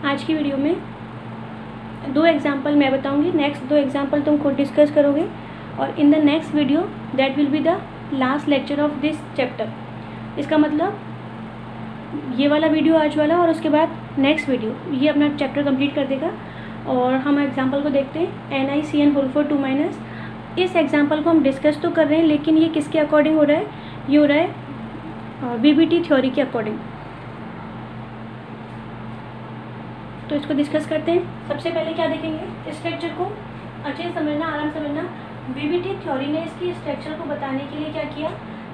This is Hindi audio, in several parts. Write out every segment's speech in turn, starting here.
आज की वीडियो में 2 एग्जाम्पल मैं बताऊंगी, नेक्स्ट 2 एग्जाम्पल तुम खुद डिस्कस करोगे और in the next video that will be the last lecture of this chapter. इसका मतलब ये वाला वीडियो आज वाला और उसके बाद नेक्स्ट वीडियो ये अपना चैप्टर कंप्लीट कर देगा। और हम एग्जाम्पल को देखते हैं NiCN होल फॉर 2-। इस एग्जाम्पल को हम डिस्कस तो कर रहे हैं लेकिन ये किसके अकॉर्डिंग हो रहा है, ये हो रहा है VBT थ्योरी के अकॉर्डिंग। तो इसको डिस्कस करते हैं। सबसे पहले क्या देखेंगे, स्ट्रक्चर को अच्छे से समझना, आराम समझना। VBT थ्योरी ने इसकी स्ट्रक्चर को बताने के लिए क्या किया,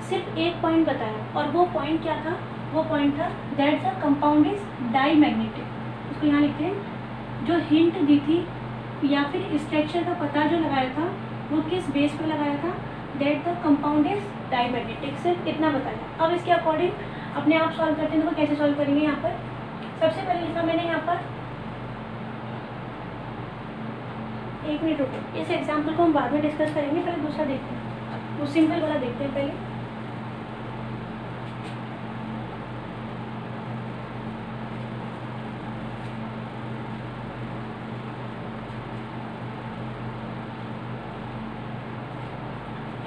सिर्फ एक पॉइंट बताया और वो पॉइंट क्या था, वो पॉइंट था that the compound is diamagnetic. इसको यहाँ लिखते हैं। जो हिंट दी थी या फिर स्ट्रक्चर का पता जो लगाया था वो किस बेस पे लगाया था, that the compound is diamagnetic. सिर्फ इतना बताया। अब इसके अकॉर्डिंग अपने आप सॉल्व करते हैं। तो कैसे सॉल्व करेंगे, यहाँ पर सबसे पहले लिखा मैंने यहाँ पर, एक मिनट रुको, इस एग्जाम्पल को हम बाद में डिस्कस करेंगे, पहले दूसरा देखते हैं, वो सिंपल वाला देखते हैं पहले।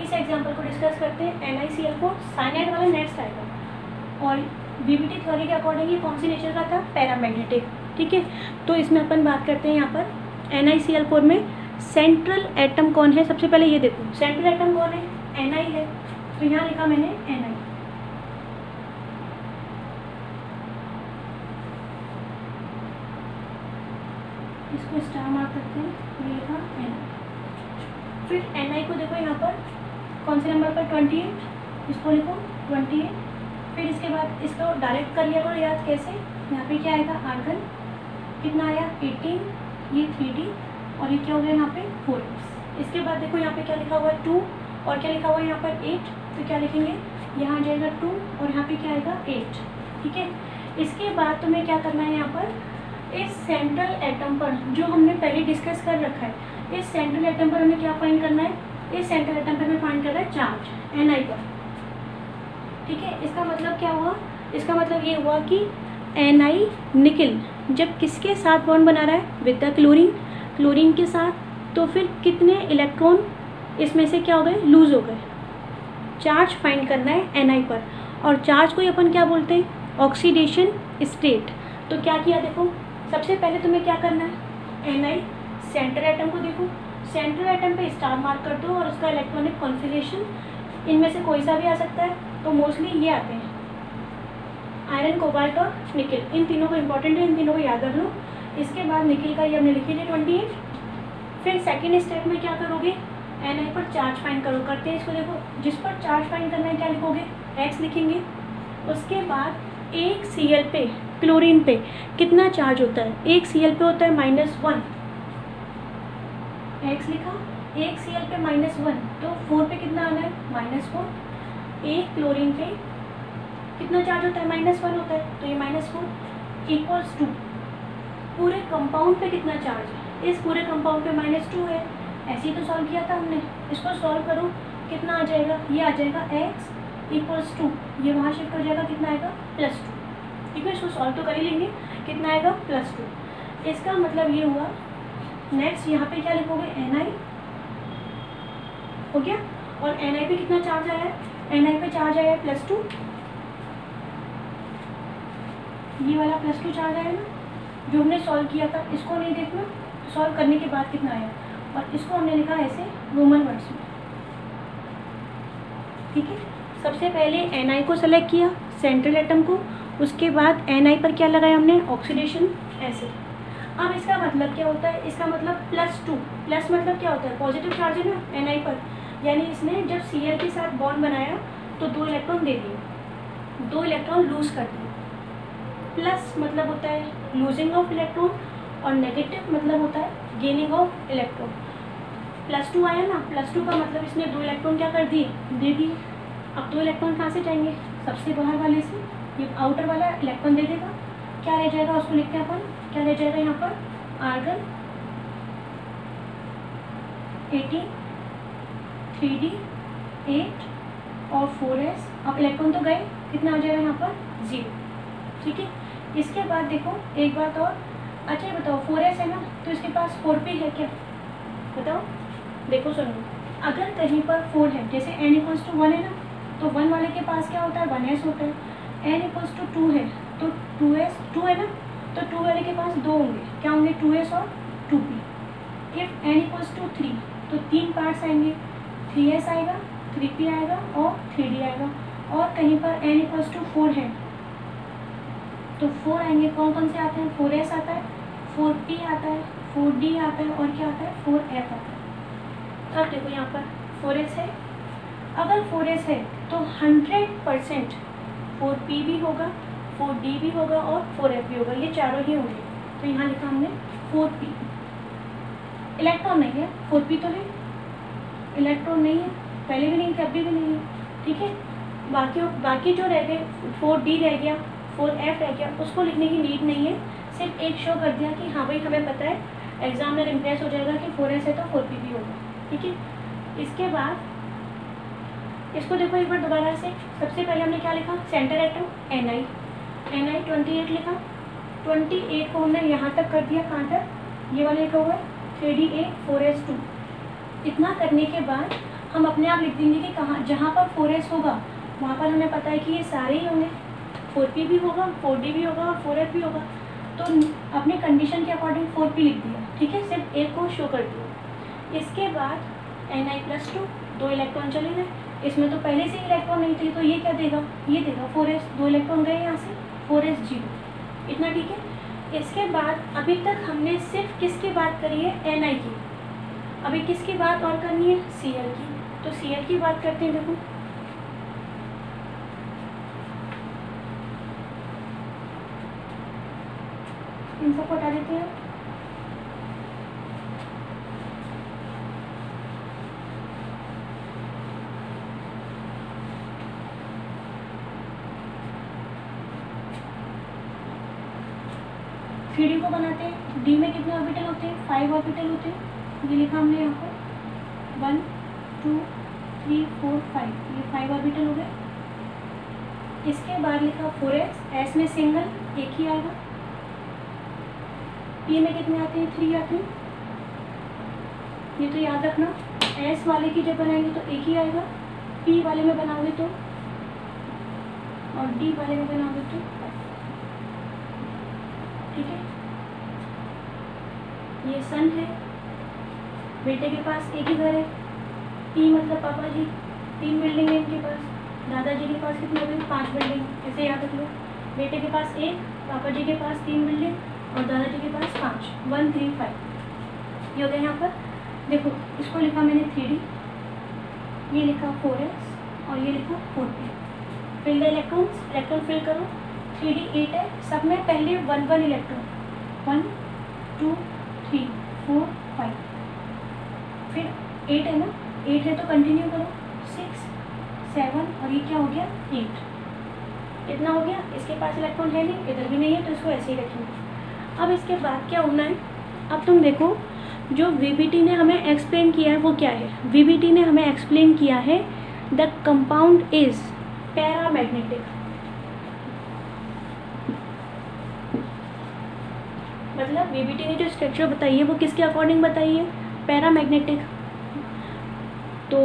इस एग्जाम्पल को डिस्कस करते हैं। NiCl को साइनाइड वाला नेक्स्ट आएगा और VBT थ्योरी के अकॉर्डिंग ये कौन सी नेचर का था, पैरामैग्नेटिक। ठीक है, तो इसमें अपन बात करते हैं यहाँ पर NiCl4 में सेंट्रल एटम कौन है। सबसे पहले ये देखो सेंट्रल एटम कौन है, Ni है। तो यहाँ लिखा मैंने Ni। इसको स्टार मार्क करते हैं, ये लिखा Ni। फिर Ni को देखो यहाँ पर कौन से नंबर पर, 28, इसको लिखो 28। फिर इसके बाद इसको डायरेक्ट कर लिया करो याद कैसे, यहाँ पे क्या आएगा, आर्गन कितना आया 18, ये 3D और ये क्या हो गया यहाँ पे 4s। इसके बाद देखो यहाँ पे क्या लिखा हुआ है 2 और क्या लिखा हुआ है यहाँ पर 8। तो क्या लिखेंगे, यहाँ आ जाएगा 2 और यहाँ पे क्या आएगा 8। ठीक है, इसके बाद तुम्हें क्या करना है, यहाँ पर इस सेंट्रल एटम पर जो हमने पहले डिस्कस कर रखा है, इस सेंट्रल एटम पर हमें क्या फाइंड करना है, इस सेंट्रल एटम पर हमें फाइंड करना है चार्ज Ni पर। ठीक है, इसका मतलब क्या हुआ, इसका मतलब ये हुआ कि Ni निकिल जब किसके साथ बॉन्ड बना रहा है, विद द क्लोरीन, क्लोरीन के साथ, तो फिर कितने इलेक्ट्रॉन इसमें से क्या हो गए, लूज हो गए। चार्ज फाइंड करना है Ni पर और चार्ज को अपन क्या बोलते हैं, ऑक्सीडेशन स्टेट। तो क्या किया देखो, सबसे पहले तुम्हें क्या करना है, Ni सेंट्रल एटम को देखो, सेंट्रल एटम पे स्टार मार्क कर दो और उसका इलेक्ट्रॉनिक कॉन्फिगरेशन इनमें से कोई सा भी आ सकता है। तो मोस्टली ये आते हैं आयरन, कोबाल्ट और निकिल। इन तीनों को इंपॉर्टेंट है, इन तीनों को याद रख लो। इसके बाद निकिल का ये हमने लिख लिया 28। फिर सेकेंड स्टेप में क्या करोगे, Ni पर चार्ज फाइंड करो, करते हैं इसको। देखो जिस पर चार्ज फाइंड करना है क्या लिखोगे, X लिखेंगे। उसके बाद एक Cl पे, क्लोरीन पे कितना चार्ज होता है, एक Cl पे होता है -1, X लिखा। एक Cl पे -1 तो 4 पे कितना आना है, -4। एक क्लोरीन पे कितना चार्ज होता है, -1 होता है, तो ये -4 इक्वल्स टू पूरे कंपाउंड पे कितना चार्ज है, इस पूरे कंपाउंड पे -2 है। ऐसे ही तो सॉल्व किया था हमने। इसको सॉल्व करो, कितना आ जाएगा, ये आ जाएगा X इक्वल्स टू, ये वहाँ शिफ्ट हो जाएगा, कितना आएगा +2। ठीक है, इसको सॉल्व तो कर ही लेंगे, कितना आएगा +2। इसका मतलब ये हुआ। नेक्स्ट यहाँ पे क्या लिखोगे, Ni हो गया और Ni पे कितना चार्ज आया है, Ni पे चार्ज आया है +2, ये वाला +2 चार्ज आया ना जो हमने सॉल्व किया था। इसको नहीं देखना, सॉल्व करने के बाद कितना आया, और इसको हमने लिखा ऐसे रोमन वर्ड्स में। ठीक है, सबसे पहले Ni को सेलेक्ट किया, सेंट्रल एटम को, उसके बाद Ni पर क्या लगाया हमने, ऑक्सीडेशन ऐसे। अब इसका मतलब क्या होता है, इसका मतलब +2, प्लस मतलब क्या होता है, पॉजिटिव चार्ज है ना Ni पर, यानी इसने जब Cl के साथ बॉन्ड बनाया तो 2 इलेक्ट्रॉन दे दिए, 2 इलेक्ट्रॉन लूज कर दिए। प्लस मतलब होता है लूजिंग ऑफ इलेक्ट्रॉन और नेगेटिव मतलब होता है गेनिंग ऑफ इलेक्ट्रॉन। +2 आया ना, +2 का मतलब इसने 2 इलेक्ट्रॉन क्या कर दिए, दे दिए। अब 2 इलेक्ट्रॉन कहाँ से जाएंगे, सबसे बाहर वाले से, ये आउटर वाला इलेक्ट्रॉन दे देगा, क्या रह जाएगा, उसको लिखते हैं अपन, क्या रह जाएगा यहाँ पर, आर्गन 18, 3D 8 और 4s। अब इलेक्ट्रॉन तो गए, कितना आ जाएगा यहाँ पर 0। ठीक है, इसके बाद देखो एक बात और, अच्छा ये बताओ 4s है ना, तो इसके पास 4p है क्या? बताओ, देखो सुनो, अगर कहीं पर 4 है, जैसे n इक्वल्स टू 1 है ना, तो 1 वाले के पास क्या होता है? 1s होता है। n इक्वल्स टू 2 है तो 2 है ना, तो 2 वाले के पास 2 होंगे, क्या होंगे? 2s और 2p। If n equals to 3 तो 3 पार्ट्स आएंगे, 3s आएगा, 3p आएगा और 3d आएगा। और कहीं पर n इक्वल्स टू 4 है तो 4 आएंगे, कौन कौन से आते हैं? 4s आता है, 4p आता है, 4d आता है और क्या आता है? 4f आता है। अब देखो यहाँ पर 4s है, अगर 4s है तो 100% 4p भी होगा, 4d भी होगा और 4f भी होगा, ये चारों ही होंगे। तो यहाँ लिखा हमने 4p। इलेक्ट्रॉन नहीं है, 4p तो है, इलेक्ट्रॉन नहीं है, पहले भी नहीं थे, अभी भी नहीं है, ठीक है। बाकी जो रह गए, 4d रह गया, 4f रह गया, उसको लिखने की नीड नहीं है, सिर्फ एक शो कर दिया कि हाँ भाई हमें पता है, एग्जामिनर इम्प्रेस हो जाएगा कि 4s है तो 4p भी होगा, ठीक है। इसके बाद इसको देखो एक बार दोबारा से, सबसे पहले हमने क्या लिखा? सेंटर एटम Ni 28 लिखा, 28 को हमने यहाँ तक कर दिया, कहाँ तक? ये वाले लिखा हुआ है 3da 4s2। इतना करने के बाद हम अपने आप लिख देंगे कि कहाँ, जहाँ पर 4s होगा वहाँ पर हमें पता है कि ये सारे ही होंगे, 4p भी होगा, 4d भी होगा और 4f भी होगा। तो अपने कंडीशन के अकॉर्डिंग 4p लिख दिया, ठीक है, सिर्फ एक को शो कर दिया। इसके बाद Ni+2, 2 इलेक्ट्रॉन चले गए, इसमें तो पहले से इलेक्ट्रॉन नहीं थे, तो ये क्या देगा? ये देगा 4s, 2 इलेक्ट्रॉन गए यहाँ से, 4s 0, इतना ठीक है। इसके बाद अभी तक हमने सिर्फ किसकी बात करी है? Ni की। अभी किसकी बात और करनी है? Cl की। तो Cl की बात करते हैं, देखो इन सबको हटा देते हैं। थ्री डी को बनाते हैं, डी में कितने ऑर्बिटल होते हैं? 5 ऑर्बिटल होते हैं, ये लिखा हमने यहाँ पर 1 2 3 4 5, ये 5 ऑर्बिटल हो गए। इसके बाद लिखा 4s, s में सिंगल एक ही आएगा, p में कितने आते हैं? 3 आते हैं, ये तो याद रखना। s वाले की जब बनाएंगे तो एक ही आएगा, p वाले में बनाओगे तो, और d वाले में बनाओगे तो, ठीक है। ये सन है, बेटे के पास एक ही घर है, p मतलब पापा जी, 3 बिल्डिंग है इनके पास, दादाजी के पास कितनी हो गई? 5 बिल्डिंग, ऐसे याद रख लो। बेटे के पास 1, पापा जी के पास 3 बिल्डिंग और दादाजी के पास 5, 1 3 5, ये हो गया। यहाँ पर देखो, इसको लिखा मैंने 3d, ये लिखा 4s और ये लिखा 4p। Fill the electrons, electron fill करो। 3d 8 है, सब में पहले 1 1 इलेक्ट्रॉन, 1 2 3 4 5, फिर 8 है ना, 8 है तो कंटिन्यू करो, 6 7 और ये क्या हो गया? 8, इतना हो गया। इसके पास इलेक्ट्रॉन है नहीं, इधर भी नहीं है, तो इसको ऐसे ही रखेंगे। अब इसके बाद क्या होना है? अब तुम देखो, जो VBT ने हमें एक्सप्लेन किया है वो क्या है? VBT ने हमें एक्सप्लेन किया है द कंपाउंड इज पैरामैग्नेटिक, मतलब VBT ने जो स्ट्रक्चर बताई है वो किसके अकॉर्डिंग बताई है? पैरामैग्नेटिक। तो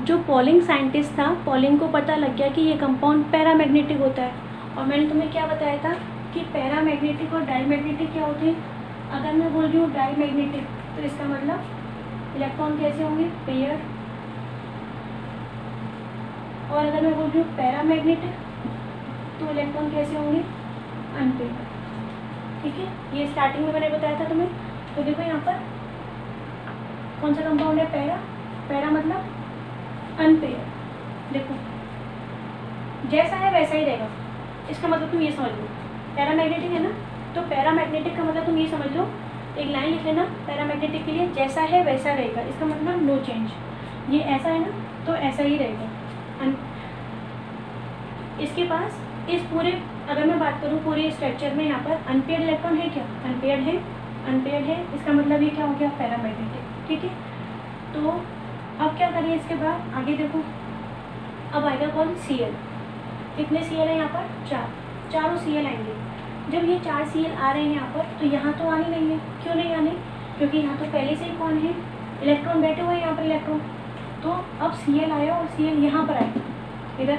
जो पॉलिंग साइंटिस्ट था, पॉलिंग को पता लग गया कि ये कंपाउंड पैरामैग्नेटिक होता है। और मैंने तुम्हें क्या बताया था कि पैरामैग्नेटिक और डाईमैग्नेटिक क्या होते हैं? अगर मैं बोल रही हूँ डाईमैग्नेटिक तो इसका मतलब इलेक्ट्रॉन कैसे होंगे? पेयर। और अगर मैं बोल रही हूँ पैरामैग्नेटिक तो इलेक्ट्रॉन कैसे होंगे? अनपेयर, ठीक है। ये स्टार्टिंग में मैंने बताया था तुम्हें। तो देखो यहाँ पर कौन सा कंपाउंड है? पैरा। पैरा मतलब अनपेयर। देखो जैसा है वैसा ही रहेगा, इसका मतलब तुम ये समझ लो। पैरामैग्नेटिक है ना, तो पैरामैग्नेटिक का मतलब तुम ये समझ लो, एक लाइन लिख लेना पैरामैग्नेटिक के लिए, जैसा है वैसा रहेगा, इसका मतलब नो चेंज। ये ऐसा है ना तो ऐसा ही रहेगा। इसके पास इस पूरे, अगर मैं बात करूँ पूरे स्ट्रक्चर में, यहाँ पर अनपेयर्ड इलेक्ट्रॉन है क्या? अनपेयर्ड है, अनपेयर्ड है, इसका मतलब ये क्या हो गया? पैरामैग्नेटिक, ठीक है। तो अब क्या करिए इसके बाद आगे देखो, अब आएगा कौन? Cl। कितने Cl है यहाँ पर? 4, चारों Cl आएंगे। जब ये 4 Cl आ रहे हैं यहाँ पर, तो यहाँ तो आने नहीं है। क्यों नहीं आने? क्योंकि यहाँ तो पहले से ही कौन है, इलेक्ट्रॉन बैठे हुए हैं यहाँ पर इलेक्ट्रॉन। तो अब Cl आया और Cl यहाँ पर आया, इधर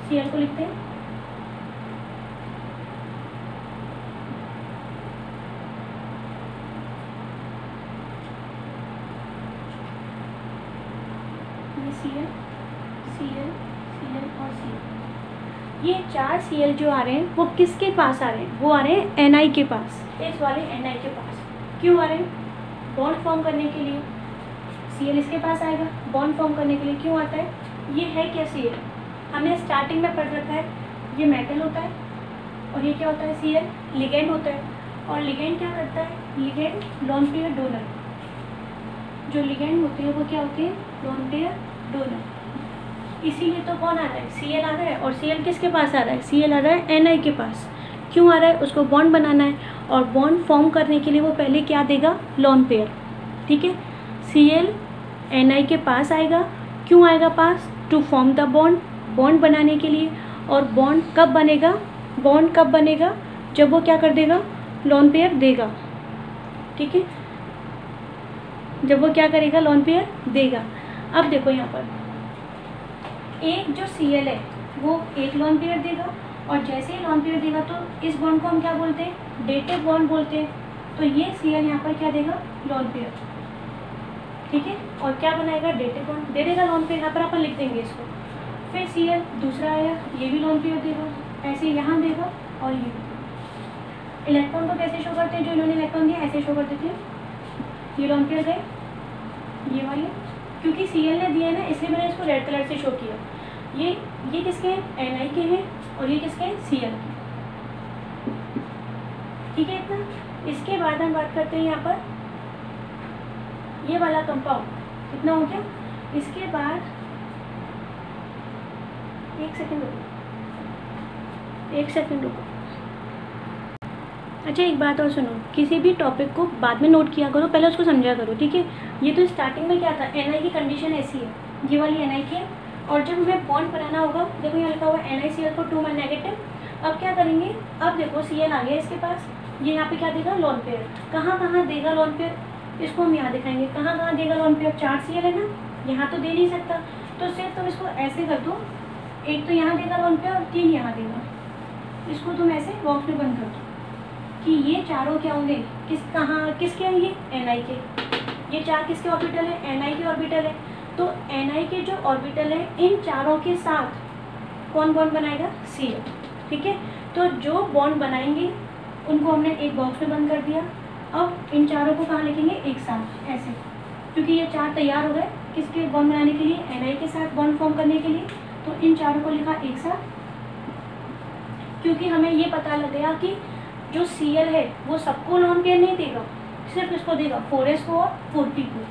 Cl को लिखते हैं। ये Cl, Cl, Cl और Cl, ये 4 Cl जो आ रहे हैं वो किसके पास आ रहे हैं? वो आ रहे हैं Ni के पास, इस वाले Ni के पास। क्यों आ रहे हैं? बॉन्ड फॉर्म करने के लिए। Cl इसके पास आएगा बॉन्ड फॉर्म करने के लिए। क्यों आता है? ये है क्या Cl? हमने स्टार्टिंग में पढ़ रखा है, ये मेटल होता है और ये क्या होता है? Cl लिगेंड होता है। और लिगेंड क्या करता है? Ligand lone pair donor. जो लिगेंड होते हैं वो क्या होते हैं? Lone pair donor. इसीलिए तो कौन आ रहा है? Cl आ रहा है। और Cl किसके पास आ रहा है? Cl आ रहा है Ni के पास। क्यों आ रहा है? उसको बॉन्ड बनाना है, और बॉन्ड फॉर्म करने के लिए वो पहले क्या देगा? Lone pair. ठीक है, Cl Ni के पास आएगा। क्यों आएगा पास? To form the bond, bond बनाने के लिए। और बॉन्ड कब बनेगा? बॉन्ड कब बनेगा? जब वो क्या कर देगा? लोन पेयर देगा। ठीक है, जब वो क्या करेगा? लोन पेयर देगा। अब देखो यहाँ पर एक जो Cl है वो एक लोन पेयर देगा, और जैसे ही लोन पेयर देगा तो इस बॉन्ड को हम क्या बोलते हैं? डेटिव बॉन्ड बोलते हैं। तो ये Cl यहाँ पर क्या देगा? Lone pair. ठीक है, और क्या बनाएगा? डेटिव बॉन्ड दे देगा लोन पेयर। यहाँ पर अपन लिख देंगे इसको। फिर Cl दूसरा आया, ये भी लोन पेयर देगा, ऐसे यहाँ देगा और ये भी। इलेक्ट्रॉन को कैसे शो करते हैं? जो इन्होंने इलेक्ट्रॉन दिया ऐसे शो कर देते हैं। ये लोन पेयर गए, ये वाले, क्योंकि Cl ने दिया है ना इसलिए मैंने इसको रेड कलर से शो किया। ये किसके हैं? Ni के हैं, और ये किसके हैं? Cl के। ठीक है इतना। इसके बाद हम बात करते हैं यहाँ पर ये वाला कंपाउंड कितना हो गया। इसके बाद एक सेकंड रुको। अच्छा एक बात और सुनो, किसी भी टॉपिक को बाद में नोट किया करो, पहले उसको समझा करो। ठीक है, ये तो स्टार्टिंग में क्या था? Ni की कंडीशन ऐसी है, ये वाली Ni की है, और जब हमें बॉन्ड बनाना होगा, देखो यहाँ लिखा हुआ है NiCl को 2 नेगेटिव। अब क्या करेंगे? अब देखो Cl आ गया इसके पास, ये यहाँ पे क्या देगा? Lone pair. कहाँ कहाँ देगा लोन पेयर? इसको हम यहाँ दिखाएंगे। कहाँ कहाँ देगा लोन पेयर? 4 Cl है ना, यहाँ तो दे नहीं सकता, तो सिर्फ तुम इसको ऐसे कर दो, एक तो यहाँ देगा लोन पेयर और 3 यहाँ देगा। इसको तुम ऐसे बॉक्स में बंद कर दो कि ये चारों क्या होंगे? किसके हैं? ये Ni के। ये 4 किसके ऑर्बिटल है? Ni के ऑर्बिटल है। तो Ni के जो ऑर्बिटल है, इन चारों के साथ कौन बॉन्ड बनाएगा? Cl। ठीक है, तो जो बॉन्ड बनाएंगे उनको हमने एक बॉक्स में बंद कर दिया। अब इन चारों को कहाँ लिखेंगे? एक साथ ऐसे, क्योंकि ये 4 तैयार हो गए किसके बॉन्ड बनाने के लिए? Ni के साथ बॉन्ड फॉर्म करने के लिए। तो इन चारों को लिखा एक साथ, क्योंकि हमें ये पता लग गया कि जो Cl है वो सबको लोन पेयर नहीं देगा, सिर्फ इसको देगा 4s को और 4p को।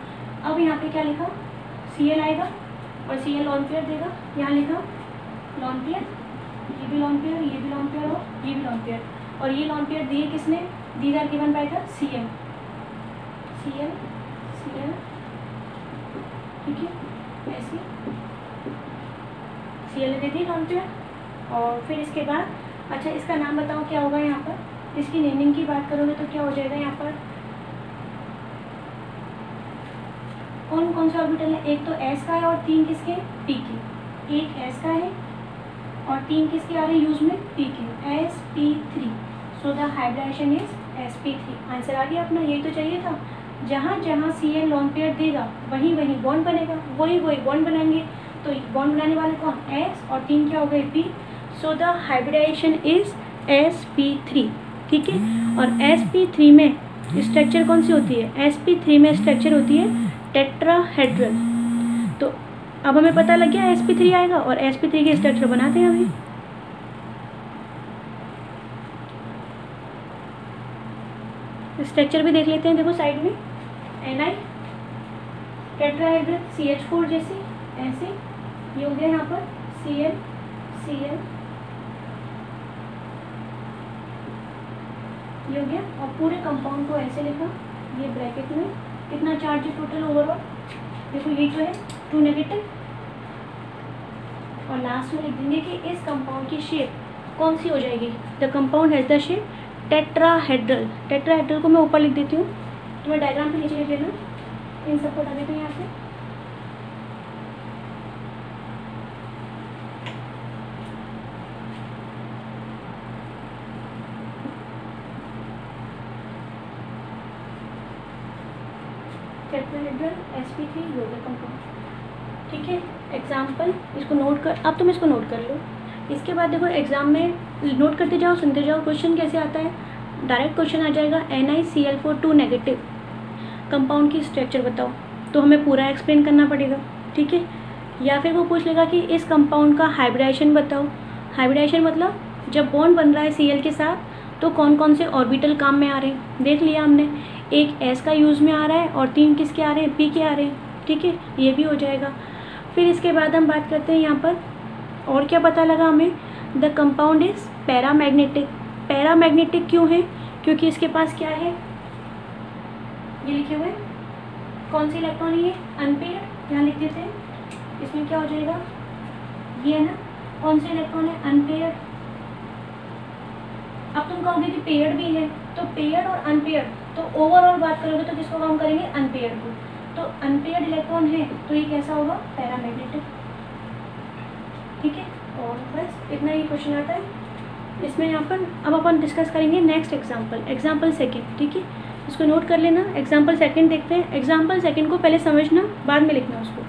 अब यहाँ पे क्या लिखा? Cl आएगा और Cl लोन पेयर देगा। यहाँ लिखा लोन पेयर, ये भी लोन पेयर, ये भी लोन पेयर और ये भी लोन पेयर। और ये लोन पेयर दिए किसने? These are given by the Cl। ठीक है, ऐसे Cl ने दे दी लोन पेयर। और फिर इसके बाद अच्छा इसका नाम बताओ क्या होगा यहाँ पर? इसकी नेमिंग की बात करोगे तो क्या हो जाएगा यहाँ पर? कौन कौन से ऑर्बिटल है? एक तो S का है और 3 किसके? P के। एक S का है और 3 किसके आ रहे हैं यूज में? P के, sp3। So the hybridization is sp3। Answer आ गया अपना, यही तो चाहिए था। जहाँ जहाँ Cl लोन पेयर देगा वहीं वहीं बॉन्ड बनेगा, वही बॉन्ड बनाएंगे। तो बॉन्ड बनाने वाले कौन? S, और 3 क्या हो गए? P। So the hybridization is sp3। ठीक है, और sp3 में स्ट्रक्चर कौन सी होती है? sp3 में स्ट्रक्चर होती है टेट्राहेड्रल। तो अब हमें पता लग गया sp3 आएगा, और sp3 के स्ट्रक्चर बनाते हैं अभी। स्ट्रक्चर भी देख लेते हैं। देखो साइड में Ni टेट्राहेड्रल CH4 जैसे ऐसे, ये हो गया यहाँ पर Cl ये हो गया। और पूरे कंपाउंड को ऐसे लिखा, ये ब्रैकेट में कितना चार्ज है टोटल ओवरऑल? देखो ये जो है 2 नेगेटिव। और लास्ट में लिख देंगे कि इस कंपाउंड की शेप कौन सी हो जाएगी? The compound has the shape tetrahedral. Tetrahedral को मैं ऊपर लिख देती हूँ, तो मैं डायग्राम पे नीचे लिख लेना, इन सबको हटा देते हैं यहाँ से। टेट्राहेड्रल sp3 योगा कंपाउंड, ठीक है। एग्जाम्पल इसको नोट कर, अब तुम इसको नोट कर लो। इसके बाद देखो एग्जाम में नोट करते जाओ, सुनते जाओ। क्वेश्चन कैसे आता है? डायरेक्ट क्वेश्चन आ जाएगा NiCl4 नेगेटिव कंपाउंड की स्ट्रक्चर बताओ, तो हमें पूरा एक्सप्लेन करना पड़ेगा, ठीक है। या फिर वो पूछ लेगा कि इस कंपाउंड का हाइब्रिडाइजेशन बताओ। हाइब्रिडाइजेशन मतलब जब बॉन्ड बन रहा है Cl के साथ तो कौन कौन से ऑर्बिटल काम में आ रहे हैं, देख लिया हमने। एक S का यूज़ में आ रहा है और 3 किसके आ रहे हैं? P के आ रहे हैं, ठीक है, ये भी हो जाएगा। फिर इसके बाद हम बात करते हैं यहाँ पर और क्या पता लगा हमें? The compound is paramagnetic. Paramagnetic क्यों है? क्योंकि इसके पास क्या है, ये लिखे हुए कौन सी इलेक्ट्रॉन है? ये अनपेयर्ड, यहाँ लिख देते हैं। इसमें क्या हो जाएगा? ये है ना, कौन से इलेक्ट्रॉन है? अनपेयर्ड। अब तुम कहोगे कि पेयर्ड भी है, तो पेयर्ड और अनपेयर्ड, तो ओवरऑल बात करोगे तो किसको काउंट करेंगे? अनपेयर्ड को। तो अनपेयर्ड इलेक्ट्रॉन है तो ये कैसा होगा? पैरामैग्नेटिक, ठीक है। और बस इतना ही क्वेश्चन आता है इसमें। यहाँ पर अब अपन डिस्कस करेंगे नेक्स्ट एग्जाम्पल, एग्जाम्पल सेकेंड, ठीक है। इसको नोट कर लेना। एग्जाम्पल सेकेंड देखते हैं। एग्जाम्पल सेकेंड को पहले समझना, बाद में लिखना उसको।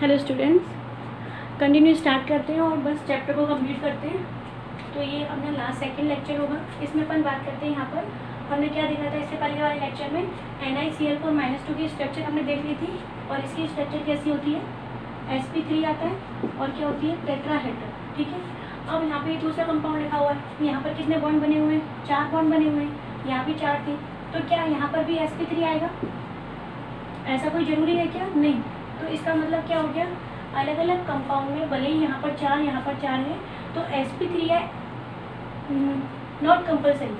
हेलो स्टूडेंट्स, कंटिन्यू स्टार्ट करते हैं और बस चैप्टर को कंप्लीट करते हैं। तो ये अपना लास्ट सेकंड लेक्चर होगा। इसमें अपन बात करते हैं, यहाँ पर हमने क्या देखा था इससे पहले वाले लेक्चर में? NiCl4-2 की स्ट्रक्चर हमने देख ली थी, और इसकी स्ट्रक्चर कैसी होती है? sp3 आता है और क्या होती है? टेट्राहेड्रल, ठीक है। अब यहाँ पे दूसरा कंपाउंड लिखा हुआ है। यहाँ पर कितने बॉन्ड बने हुए हैं? 4 बॉन्ड बने हुए हैं। यहाँ भी 4 थे, तो क्या यहाँ पर भी sp3 आएगा? ऐसा कोई ज़रूरी है क्या? नहीं। तो इसका मतलब क्या हो गया? अलग अलग कंपाउंड में भले ही यहाँ पर 4 यहाँ पर 4 है, तो sp3 है, नॉट कंपल्सरी।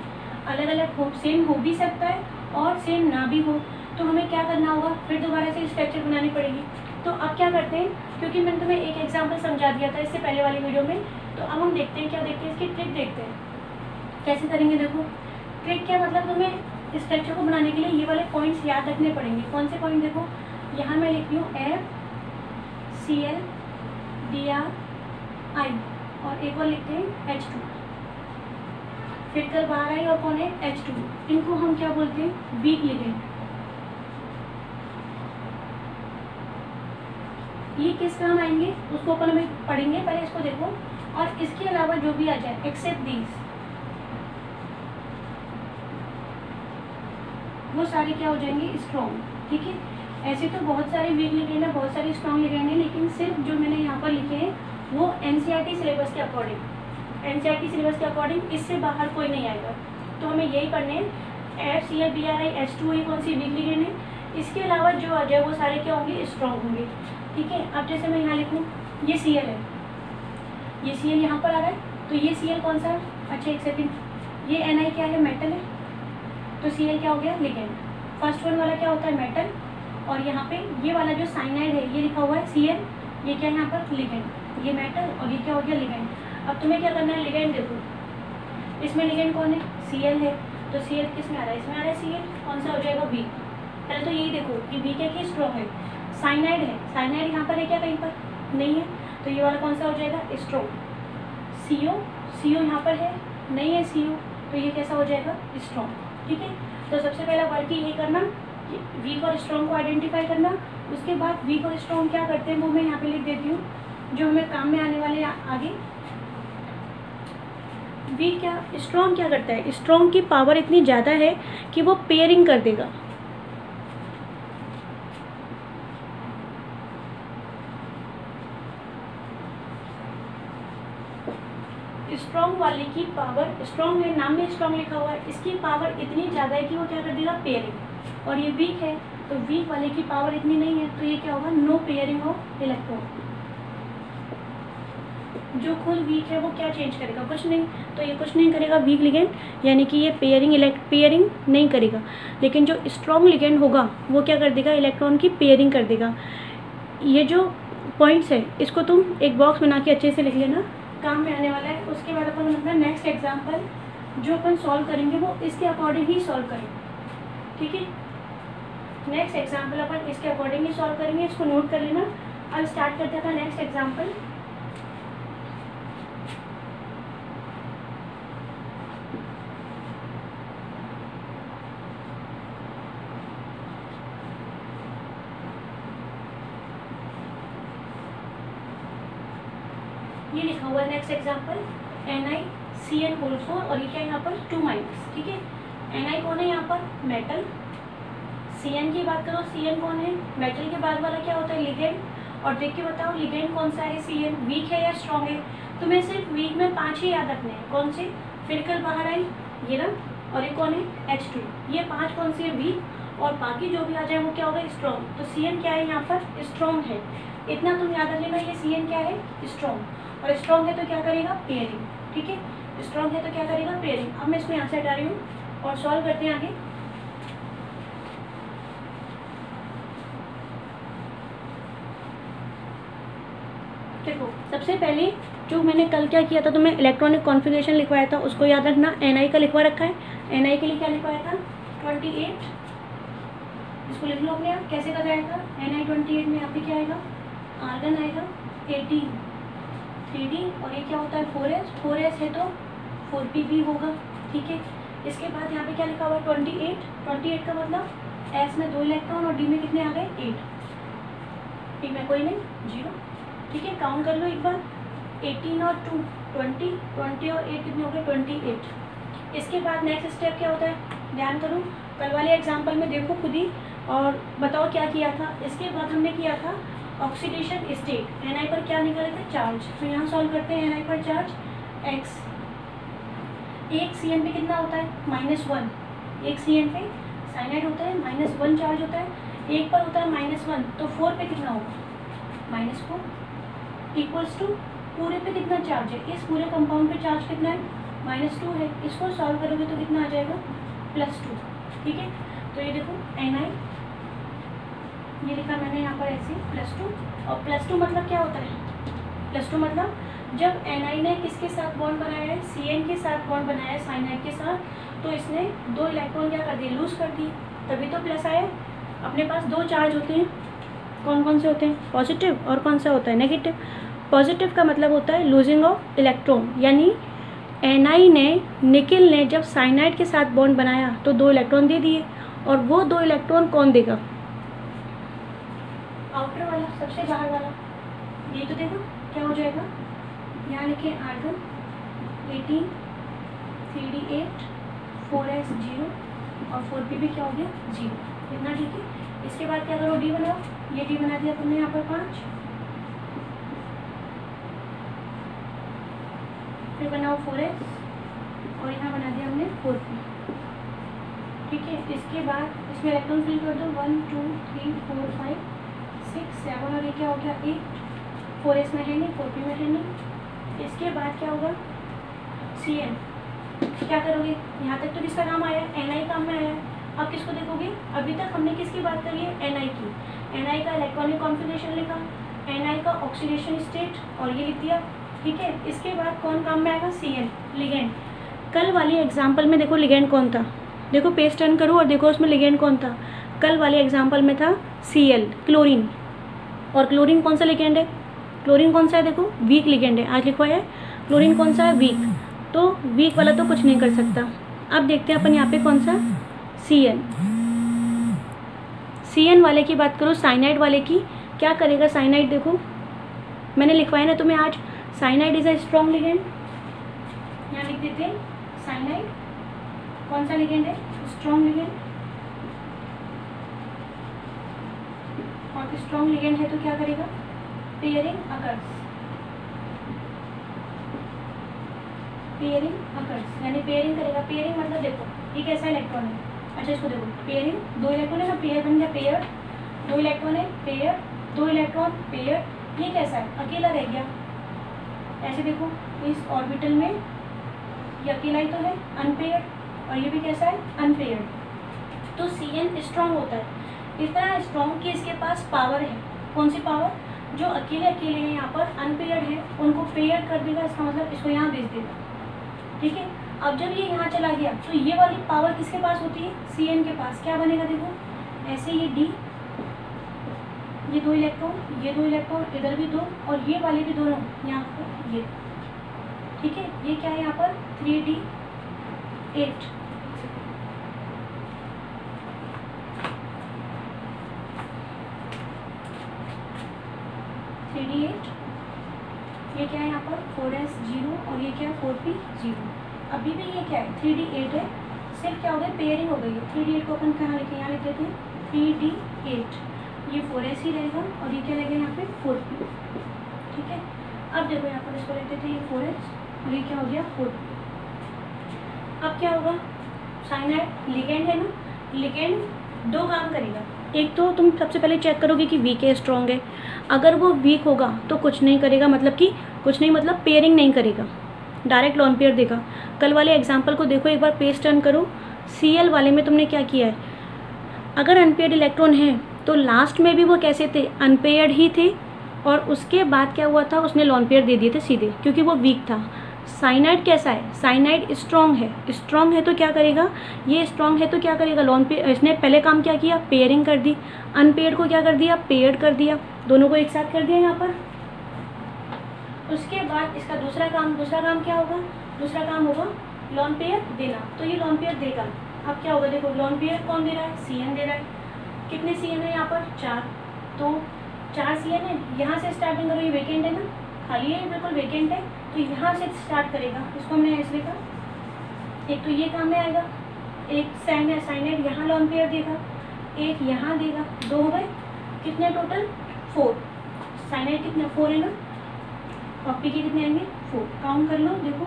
अलग अलग हो, सेम हो भी सकता है और सेम ना भी हो। तो हमें क्या करना होगा? फिर दोबारा से स्ट्रक्चर बनानी पड़ेगी। तो अब क्या करते हैं, क्योंकि मैंने तुम्हें एक एग्जांपल समझा दिया था इससे पहले वाली वीडियो में, तो अब हम देखते हैं क्या देखते हैं, इसकी ट्रिक देखते हैं कैसे करेंगे। देखो ट्रिक क्या मतलब, तुम्हें स्ट्रक्चर को बनाने के लिए ये वाले पॉइंट्स याद रखने पड़ेंगे। कौन से पॉइंट? देखो यहाँ मैं लिखती हूँ FCl Dri और एक और लिखते हैं H2, फिर कल बाहर आई और कौन है? H2। इनको हम क्या बोलते हैं? Week ligand. ये किस काम आएंगे उसको अपन हमें पढ़ेंगे, पहले इसको देखो। और इसके अलावा जो भी आ जाए एक्सेप्ट दीज, वो सारे क्या हो जाएंगे? स्ट्रॉन्ग, ठीक है। ऐसे तो बहुत सारे वीक लिगेंड है, बहुत सारे स्ट्रॉन्ग लिगेंड है, लेकिन सिर्फ जो मैंने यहाँ पर लिखे हैं वो NCERT सिलेबस के अकॉर्डिंग, NCERT सिलेबस के अकॉर्डिंग, इससे बाहर कोई नहीं आएगा। तो हमें यही पढ़ने हैं। FCl Bri H2 ये कौन सी वीक लिगेंड है, इसके अलावा जो आ जाए वो सारे क्या होंगे? स्ट्रॉन्ग होंगे, ठीक है। अब जैसे मैं यहाँ लिखूँ, ये Cl है, ये Cl यहाँ पर आ रहा है, तो ये Cl कौन सा है? अच्छा एक सेकेंड, ये Ni क्या है? मेटल है, तो Cl क्या हो गया? लिगेंड। फर्स्ट वन वाला क्या होता है? मेटल। और यहाँ पे ये वाला जो साइनाइड है ये लिखा हुआ है Cl, ये क्या है यहाँ पर? लिगेंड। ये मेटल और ये क्या हो गया? लिगेंड। अब तुम्हें क्या करना है? लिगेंड देखो, इसमें लिगेंड कौन है? Cl है, तो Cl किस में आ रहा है? इसमें आ रहा है Cl, कौन सा हो जाएगा? वीक। पहले तो यही देखो कि वीक है कि स्ट्रॉन्ग है। साइनाइड है, साइनाइड यहाँ पर है क्या? कहीं पर नहीं है, तो ये वाला कौन सा हो जाएगा? स्ट्रॉन्ग। CO यहाँ पर है, नहीं है CO, तो ये कैसा हो जाएगा? स्ट्रॉन्ग, ठीक है। तो सबसे पहला वर्क यही करना, वीक और स्ट्रॉन्ग को आइडेंटिफाई करना। उसके बाद वीक और स्ट्रॉन्ग क्या करते हैं वो मैं यहाँ पे लिख देती हूँ, जो हमें काम में आने वाले आगे। वीक क्या, स्ट्रॉन्ग क्या करता है? स्ट्रॉन्ग की पावर इतनी ज़्यादा है कि वो पेयरिंग कर देगा। स्ट्रॉन्ग वाले की पावर, स्ट्रॉन्ग है, नाम में स्ट्रॉन्ग लिखा हुआ है, इसकी पावर इतनी ज़्यादा है कि वो क्या कर देगा? पेयरिंग। और ये वीक है, तो वीक वाले की पावर इतनी नहीं है, तो ये क्या होगा? No pairing of electron. जो खुद वीक है वो क्या चेंज करेगा? कुछ नहीं, तो ये कुछ नहीं करेगा वीक लिगेंड, यानी कि ये पेयरिंग नहीं करेगा। लेकिन जो स्ट्रॉन्ग लिगेंड होगा वो क्या कर देगा? इलेक्ट्रॉन की पेयरिंग कर देगा। ये जो पॉइंट्स है इसको तुम एक बॉक्स बना के अच्छे से लिख लेना, काम में आने वाला है। उसके बाद अपन अपना नेक्स्ट एग्जाम्पल जो अपन सॉल्व करेंगे वो इसके अकॉर्डिंग ही सॉल्व करेंगे, ठीक है। नेक्स्ट एग्जाम्पल अपन इसके अकॉर्डिंग ही सॉल्व करेंगे, इसको नोट कर लेना। अब स्टार्ट करते हैं नेक्स्ट एग्जाम्पल। ये लिखा हुआ है नेक्स्ट एग्जाम्पल NiCN4 और ये क्या है यहाँ पर 2-, ठीक है। Ni कौन है यहाँ पर? मेटल। Cn की बात करो, Cn कौन है? मेटल के बाद वाला क्या होता है? लिगेंड। और देख के बताओ लिगेंड कौन सा है? Cn। वीक है या स्ट्रॉन्ग है? तुम्हें सिर्फ वीक में 5 ही याद रखने हैं। कौन से? फिरकल बाहर आई, ये ना, और ये कौन है? H2। ये 5 कौन सी है? वीक। और बाकी जो भी आ जाए वो क्या होगा? स्ट्रॉन्ग। तो Cn क्या है यहाँ पर? स्ट्रॉन्ग है। इतना तुम याद रख लेना, ये Cn क्या है? स्ट्रॉन्ग। और स्ट्रॉन्ग है तो क्या करेगा? पेयरिंग, ठीक है। स्ट्रॉन्ग है तो क्या करेगा? पेयरिंग। अब मैं इसको यहाँ से हटा रही हूँ और सॉल्व करते हैं आगे। देखो सबसे पहले जो मैंने कल क्या किया था, तो मैं इलेक्ट्रॉनिक कॉन्फ़िगरेशन लिखवाया था, उसको याद रखना। Ni का लिखवा रखा है। Ni के लिए क्या लिखवाया था? 28। इसको लिख लो अपने आप। कैसे का जाएगा? Ni 28 में यहाँ पे क्या आएगा? आर्गन आएगा 18, 3D, और ये क्या होता है? 4s। 4s है तो 4p भी होगा, ठीक है। इसके बाद यहाँ पे क्या लिखा हुआ है? 28। 28 का मतलब s में 2 इलेक्ट्रॉन और d में कितने आ गए? 8। p में कोई नहीं, 0, ठीक है। काउंट कर लो एक बार। 18 और 2 20, 20 और 8 कितने हो गए? 28। इसके बाद नेक्स्ट स्टेप क्या होता है? ध्यान करो, कल वाले एग्जाम्पल में देखो खुद ही और बताओ क्या किया था। इसके बाद हमने किया था ऑक्सीडेशन स्टेट। Ni पर क्या निकाले थे? चार्ज। तो यहाँ सॉल्व करते हैं। Ni पर चार्ज x। एक Cn पे कितना होता है? -1। एक Cn पे साइनाइड होता है, -1 चार्ज होता है। एक पर होता है -1, तो 4 पे कितना होगा? -4 इक्वल्स टू पूरे पे कितना चार्ज है? इस पूरे कंपाउंड पे चार्ज कितना है? -2 है। इसको सॉल्व करोगे तो कितना आ जाएगा? +2, ठीक है। तो ये देखो Ni, ये लिखा मैंने यहाँ पर ऐसे +2। और +2 मतलब क्या होता है? +2 मतलब जब Ni ने किसके साथ बॉन्ड बनाया है? Cn के साथ बॉन्ड बनाया है, साइनाइड के साथ, तो इसने 2 इलेक्ट्रॉन क्या कर दिए? लूज कर दिए, तभी तो प्लस आया। अपने पास 2 चार्ज होते हैं, कौन कौन से होते हैं? पॉजिटिव। और कौन सा होता है? नेगेटिव। पॉजिटिव का मतलब होता है लूजिंग ऑफ इलेक्ट्रॉन, यानी Ni ने, निकिल ने जब साइनाइड के साथ बॉन्ड बनाया तो 2 इलेक्ट्रॉन दे दिए, और वो 2 इलेक्ट्रॉन कौन देगा? आउटर वाला, सबसे बाहर वाला। ये तो देखो क्या हो जाएगा, यहाँ लिखे आर्गन 18, 3D8, 4s 0 और 4p भी क्या हो गया? 0। इतना ठीक है। इसके बाद क्या करो? डी बनाओ। ये डी बना दिया तुमने यहाँ पर 5। फिर बनाओ 4s और यहाँ बना दिया हमने 4p, ठीक है। इसके बाद इसमें इलेक्ट्रॉन फिल कर दो। 1 2 3 4 5 6 7 और ये क्या हो गया? 8। 4s में है नहीं, 4p में है नहीं। इसके बाद क्या होगा? Cn। क्या करोगे? यहाँ तक तो किसका काम आया? Ni काम में आया है। अब किसको देखोगे? अभी तक हमने किसकी बात करी है? Ni की। Ni का इलेक्ट्रॉनिक कॉन्फ़िगरेशन लिखा, Ni का ऑक्सीडेशन स्टेट और ये लिख दिया, ठीक है। इसके बाद कौन काम में आएगा? Cn, ligand. कल वाली एग्जाम्पल में देखो लिगेंड कौन था? देखो पेज टर्न करो और देखो उसमें लिगेंड कौन था? कल वाले एग्जाम्पल में था Cl, क्लोरीन। और क्लोरीन कौन सा लिगेंड है? क्लोरीन कौन सा है? देखो वीक लिगेंड है। आज लिखवाया है क्लोरीन कौन सा है? वीक। तो वीक वाला तो कुछ नहीं कर सकता। अब देखते हैं अपन यहाँ पे कौन सा? Cn। Cn वाले की बात करो, साइनाइड वाले की। क्या करेगा साइनाइड? देखो मैंने लिखवाया ना तुम्हें आज, cyanide is a strong ligand. यहाँ लिख देते हैं साइनाइड कौन सा लिगेंड है? Strong ligand. और स्ट्रॉन्ग लिगेंड है तो क्या करेगा? Pairing occurs. पेयरिंग अकर्स यानी पेयरिंग करेगा। पेयरिंग मतलब देखो ये कैसा इलेक्ट्रॉन है? अच्छा इसको देखो, पेयरिंग 2 इलेक्ट्रॉन है ना, पेयर बन गया पेयर। 2 इलेक्ट्रॉन है, पेयर, 2 इलेक्ट्रॉन, पेयर। ये कैसा है? अकेला रह गया। ऐसे देखो इस ऑर्बिटल में ये अकेला ही तो है, अनपेयर्ड, और ये भी कैसा है? अनपेयर्ड। तो Cn स्ट्रॉन्ग होता है, इतना स्ट्रॉन्ग कि इसके पास पावर है। कौन सी पावर? जो अकेले अकेले हैं यहाँ पर अनपेयर्ड है उनको पेयर कर देगा, इसका मतलब इसको यहाँ भेज देगा। ठीक है, अब जब ये यहाँ चला गया तो ये वाली पावर किसके पास होती है, Cn के पास। क्या बनेगा देखो, ऐसे ये D, ये 2 इलेक्ट्रॉन, ये 2 इलेक्ट्रॉन, इधर भी 2 और ये वाले भी दोनों यहाँ पर ये। ठीक है, ये क्या है यहाँ पर 3D8। 3D8, ये क्या है यहाँ पर 4s0 और ये क्या है 4p0। अभी भी ये क्या है 3D8 है, सिर्फ क्या हो गया पेयरिंग हो गई है। 3D8 को अपन कहाँ लिखे, यहाँ लिख देते हैं 3D8, ये 4s ही रहेगा और ये क्या रहेगा यहाँ पे 4p। ठीक है, अब देखो यहाँ पर इसको लिख देते हैं ये 4s और ये क्या हो गया 4p। अब क्या होगा, साइनाइड लिगेंड है ना, लिगेंड 2 काम करेगा। एक तो तुम सबसे पहले चेक करोगे कि वीक है स्ट्रॉन्ग है, अगर वो वीक होगा तो कुछ नहीं करेगा, मतलब कि कुछ नहीं मतलब पेयरिंग नहीं करेगा, डायरेक्ट लॉन पेयर देगा। कल वाले एग्जांपल को देखो एक बार, पेज टर्न करो। Cl वाले में तुमने क्या किया है, अगर अनपेयर्ड इलेक्ट्रॉन है तो लास्ट में भी वो कैसे थे, अनपेयर्ड ही थे, और उसके बाद क्या हुआ था, उसने लॉन पेयर दे दिए थे सीधे, क्योंकि वो वीक था। साइनाइड कैसा है, साइनाइड स्ट्रॉन्ग है, स्ट्रॉन्ग है तो क्या करेगा, ये स्ट्रॉन्ग है तो क्या करेगा, लॉन पेयर। इसने पहले काम क्या किया, पेयरिंग कर दी, अनपेयर्ड को क्या कर दिया, पेयर्ड कर दिया, दोनों को एक साथ कर दिया यहाँ पर। उसके बाद इसका दूसरा काम क्या होगा, दूसरा काम होगा लॉन पेयर देना, तो ये लॉन पेयर देगा। अब क्या होगा देखो, लॉन पेयर कौन दे रहा है, Cn दे रहा है। कितने Cn है यहाँ पर 4, तो 4 Cn है। यहाँ से स्टार्टिंग करो, ये वेकेंट है ना, खाली है, बिल्कुल वेकेंट है, तो यहाँ से स्टार्ट करेगा। इसको हमने ऐसे लिखा, एक तो ये काम में आएगा, एक साइनाइड यहाँ लॉन पेयर देगा, एक यहाँ देगा, 2 हो गए, कितने टोटल 4। साइनाइड कितने 4 है ना, और पी के कितने आएंगे 4, काउंट कर लो देखो।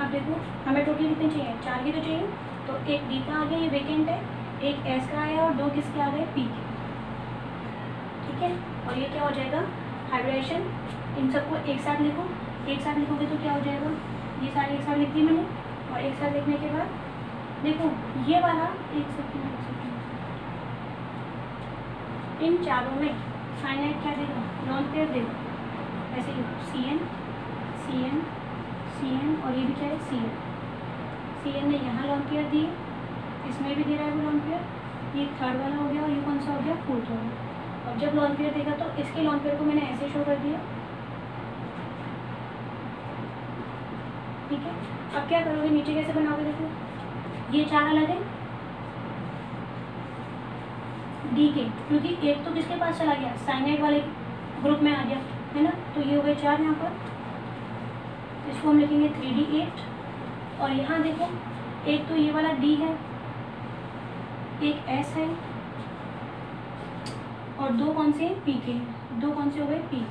अब देखो हमें टोटल कितने चाहिए, 4 ही तो चाहिए, तो एक डी का आ गया, ये वेकेंट है, एक एस का आया और 2 किसके आ गए, पी के। ठीक है, और ये क्या हो जाएगा हाइब्रिडेशन। इन सबको एक साथ लिखो, एक साथ लिखोगे तो क्या हो जाएगा, ये सारे एक साथ लिख दिए मैंने, और एक साथ लिखने के बाद देखो ये वाला एक सेकंड, इन चारों में साइनाइड क्या देगा, लॉन पेयर देगा। ऐसे लिखो Cn Cn Cn और ये भी क्या है Cn। Cn ने यहाँ लॉन पेयर दिए, इसमें भी दे रहा है वो लॉन पेयर, ये थर्ड वाला हो गया और ये कौन सा हो गया, फोर्थ वाला। और जब लॉन पेयर देगा तो इसके लॉन पेयर को मैंने ऐसे शो कर दिया। ठीक है, अब क्या करोगे, नीचे कैसे बनाओगे देखो, ये 4 अलग है डी के, क्योंकि एक तो किसके पास चला गया, साइनाइड वाले ग्रुप में आ गया है ना, तो ये हो गए 4 यहाँ पर। इसको हम लिखेंगे 3D8, और यहाँ देखो एक तो ये वाला डी है, एक एस है, और 2 कौन से पी के, 2 कौन से हो गए पी।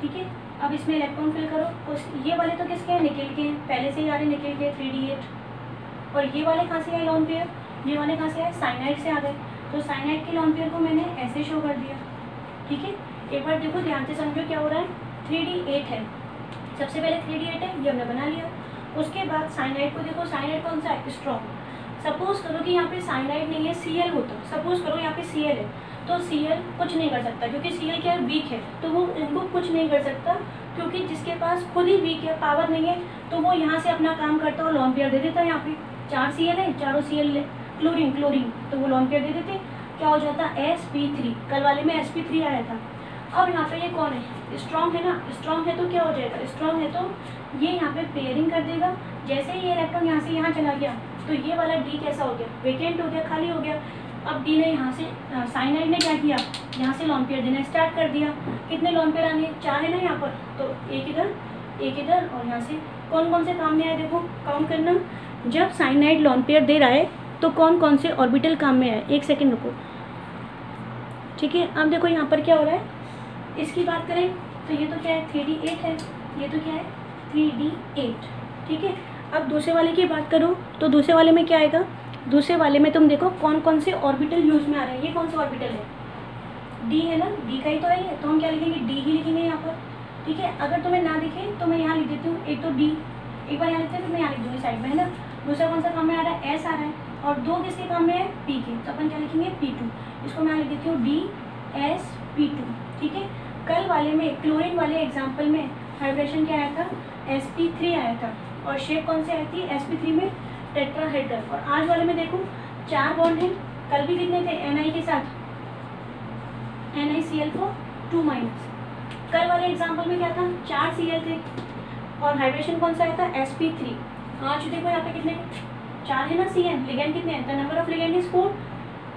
ठीक है, अब इसमें इलेक्ट्रॉन फिल करो। उस ये वाले तो किसके हैं, निकल के हैं, पहले से ही आ रहे निकल के 3D8। और ये वाले कहाँ से आए लॉन पेयर, ये वाले कहाँ से आए, साइनाइड से आ गए, तो साइनाइड के लॉन पेयर को मैंने ऐसे शो कर दिया। ठीक है, एक बार देखो ध्यान से समझो क्या हो रहा है। 3D8 है, सबसे पहले 3D8 है, ये हमने बना लिया। उसके बाद साइनाइड को देखो, साइनाइड कौन सा है, स्ट्रॉन्ग। सपोज करो कि यहाँ पे साइनाइड नहीं है, Cl होता, सपोज करो यहाँ पे Cl है, तो Cl कुछ नहीं कर सकता, क्योंकि Cl क्या है, वीक है, तो वो इनको कुछ नहीं कर सकता, क्योंकि जिसके पास खुद ही वीक है, पावर नहीं है, तो वो यहाँ से अपना काम करता है और लॉन पेयर दे देता है। यहाँ पे 4 Cl है, चारों Cl है, क्लोरीन, तो वो लॉन पेयर दे देते, क्या हो जाता है sp3। कल वाले में sp3 आया था। अब यहाँ पे ये कौन है, स्ट्रॉन्ग है ना, स्ट्रॉन्ग है तो क्या हो जाएगा, स्ट्रॉन्ग है तो ये यहाँ पे पेयरिंग कर देगा। जैसे ही ये इलेक्ट्रॉन यहाँ से यहाँ चला गया, तो ये वाला डी कैसा हो गया, वेकेंट हो गया, खाली हो गया। अब डी ने यहाँ से, साइनाइड ने क्या किया, यहाँ से लॉन पेयर देना स्टार्ट कर दिया। कितने लॉन पेयर आने, 4 है ना यहाँ पर, तो एक इधर और यहाँ से कौन कौन से काम में आए देखो, काउंट करना। जब साइनाइड लॉन पेयर दे रहा है तो कौन कौन से ऑर्बिटल काम में आए, एक सेकेंड रुको। ठीक है, अब देखो यहाँ पर क्या हो रहा है, इसकी बात करें तो ये तो क्या है 3D8 है, ये तो क्या है 3D8। ठीक है, अब दूसरे वाले की बात करो तो दूसरे वाले में क्या आएगा, दूसरे वाले में तुम देखो कौन कौन से ऑर्बिटल यूज में आ रहे हैं। ये कौन से ऑर्बिटल है, डी है ना, डी का ही तो है ये, तो हम क्या लिखेंगे, डी ही लिखेंगे यहाँ पर। ठीक है, अगर तुम्हें ना दिखे तो मैं यहाँ लिख देती हूँ, एक तो डी, एक बार यहाँ लिखते हैं फिर मैं यहाँ लिख दूँगी साइड में, है ना। दूसरा कौन सा काम में आ रहा है, एस आ रहा है, और दो किसके काम में है, पी के, तो अपन क्या लिखेंगे, P2। इसको मैं यहाँ लिख देती हूँ DsP2। ठीक है, कल वाले में क्लोरीन वाले एग्जाम्पल में हाइब्रेशन क्या आया था, sp3 आया था, और शेप कौन सी आई थी, sp3 में टेट्राहेड्रल। और आज वाले में देखो 4 बॉन्ड हैं, कल भी कितने थे, Ni के साथ NiCl4 2-। कल वाले एग्जाम्पल में क्या था, 4 Cl थे, और हाइब्रेशन कौन सा आया था, sp3। आज देखो यहाँ पे कितने, 4 है ना Cn, लिगेंड कितने हैं, the number of ligand is 4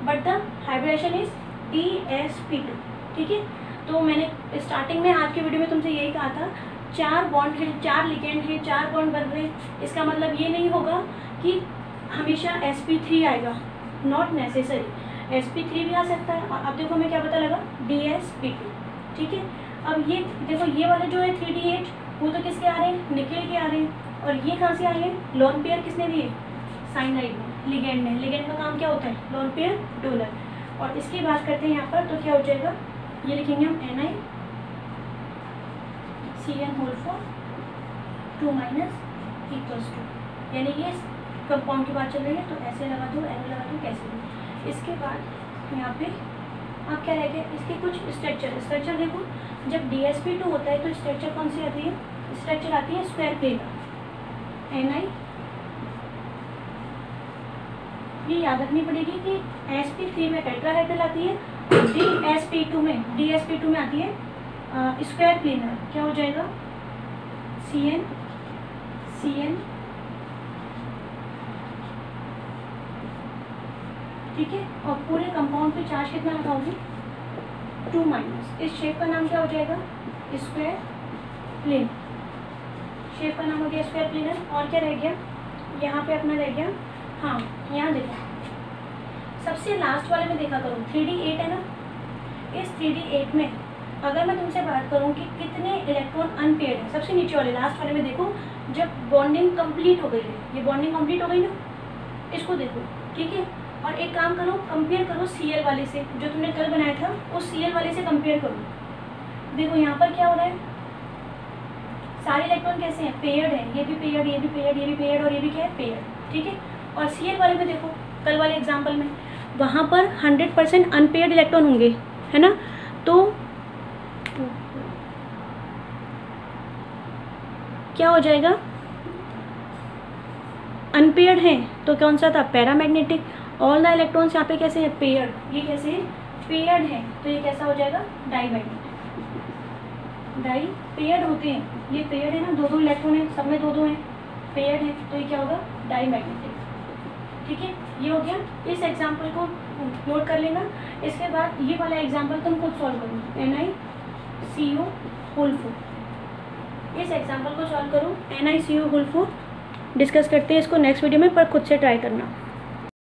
but the hybridization is DsP2। ठीक है, तो मैंने स्टार्टिंग में आज के वीडियो में तुमसे यही कहा था, 4 बॉन्ड हैं, 4 लिगेंड हैं, 4 बॉन्ड बन रहे हैं, इसका मतलब ये नहीं होगा कि हमेशा sp3 आएगा, नॉट नेसेसरी, sp3 भी आ सकता है। और अब देखो हमें क्या पता लगा, DsP2। ठीक है, अब ये देखो ये वाले जो है 3D8 वो तो किसके आ रहे हैं, निकेल के आ रहे हैं, और ये कहाँ से आ रहे हैं, लोन पेयर किसने दिए, साइनाइड में, लिगेंड ने। लिगेंड का काम क्या होता है, लोन पेयर डोनर। और इसकी बात करते हैं यहाँ पर, तो क्या हो जाएगा, ये लिखेंगे हम NiCN4 2- = यानी ये कंपाउंड की बात चल रही है, तो ऐसे लगा दो, ऐसे लगा दो, कैसे भी। इसके बाद यहाँ पे अब क्या रह गया, इसके कुछ स्ट्रक्चर देखो, जब DsP2 होता है तो स्ट्रक्चर कौन सी आती है, स्ट्रक्चर आती है स्क्वायर प्लेनर। Ni ये याद रखनी पड़ेगी कि sp3 में टेट्राहेड्रल आती है, DsP2 में आती है स्क्वायर प्लेनर। क्या हो जाएगा, CN। ठीक है, और पूरे कंपाउंड पे चार्ज कितना लगाओगे, 2-। इस शेप का नाम क्या हो जाएगा, स्क्वायर प्लेन। शेप का नाम हो गया स्क्वायर प्लेनर। और क्या रह गया, यहाँ पे अपना रह गया, हाँ यहाँ देखो सबसे लास्ट वाले में देखा करो, 3D8 है ना, इस 3D8 में अगर मैं तुमसे बात करूँ कि कितने इलेक्ट्रॉन अनपेयर्ड है, सबसे नीचे वाले लास्ट वाले में देखो, जब बॉन्डिंग कंप्लीट हो गई है, ये बॉन्डिंग कंप्लीट हो गई ना, इसको देखो। ठीक है, और एक काम करो, कंपेयर करो Cl वाले से, जो तुमने कल बनाया था उस Cl वाले से कंपेयर करो। देखो यहाँ पर क्या हो रहा है, सारे इलेक्ट्रॉन कैसे हैं, पेयर्ड है, ये भी पेयर्ड, ये भी पेयर्ड, ये भी पेयर्ड, और ये भी क्या है, पेयर्ड। ठीक है, और Cl वाले में देखो, कल वाले एग्जाम्पल में वहाँ पर 100% अनपेयर्ड इलेक्ट्रॉन होंगे, है ना। तो क्या हो जाएगा, अनपेयर्ड है तो कौन सा था, पैरामैग्नेटिक। ऑल द इलेक्ट्रॉन्स यहाँ पे कैसे हैं, पेयर्ड, ये कैसे है, पेयर्ड है, तो ये कैसा हो जाएगा, डाईमैग्नेटिक। डाई पेयर्ड होते हैं, ये पेयर्ड है ना, 2-2 इलेक्ट्रॉन है, सब में 2-2 हैं, पेयर्ड है, तो ये क्या होगा, डाईमैग्नेटिक। ठीक है, ये हो गया। इस एग्जाम्पल को नोट कर लेना। इसके बाद ये वाला एग्जाम्पल तुम खुद सॉल्व करो, NiCO4। इस एग्जाम्पल को सॉल्व करो, NiCO4 डिस्कस करते हैं इसको नेक्स्ट वीडियो में, पर खुद से ट्राई करना।